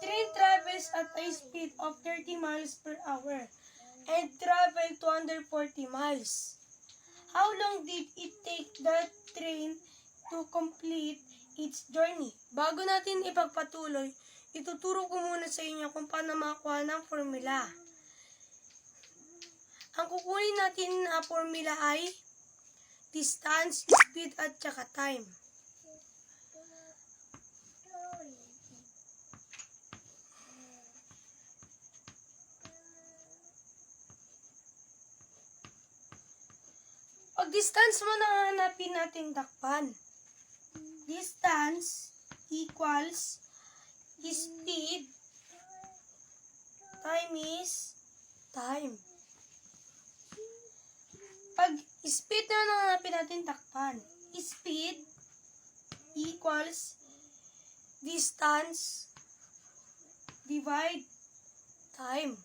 train travels at a speed of 30 miles per hour and traveled 240 miles. How long did it take the train to complete its journey? Bago natin ipagpatuloy, ituturo ko muna sa inyo kung paano makakuha ng formula. Ang kukunin natin na formula ay distance, speed, at saka time. Pag distance mo na hanapin natin takpan. Distance equals speed time is time. Pag speed na hanapin natin takpan. Speed equals distance divide time.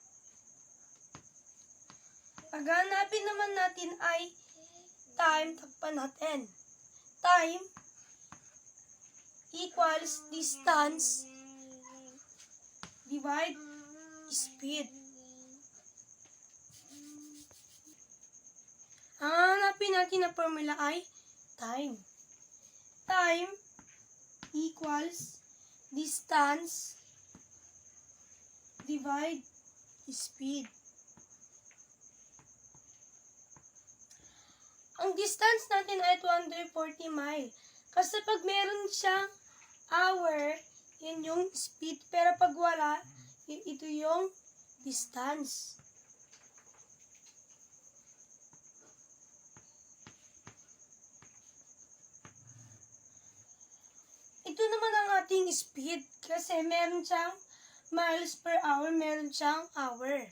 Pag hanapin naman natin ay time, takpan natin. Time equals distance divide speed. Ang hanapin natin na formula ay time. Time equals distance divide speed. Ang distance natin ay 240 mile. Kasi pag meron siyang hour, yun yung speed. Pero pag wala, ito yung distance. Ito naman ang ating speed. Kasi meron siyang miles per hour, meron siyang hour.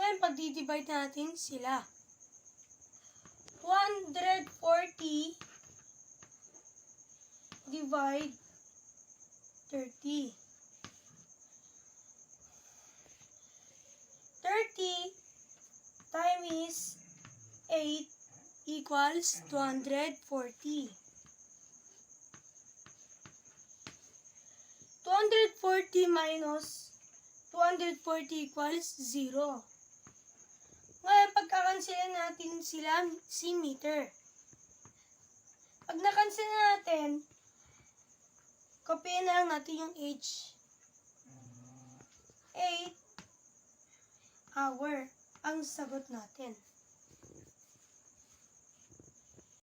Ngayon, pag-divide natin sila. 140 divide 30. 30 times 8 equals 240. 240 minus 240 equals 0. Ngayon, pagkakansilan natin sila, si meter. Pag nakansil natin, kopyahin na lang natin yung H. 8 hour ang sagot natin.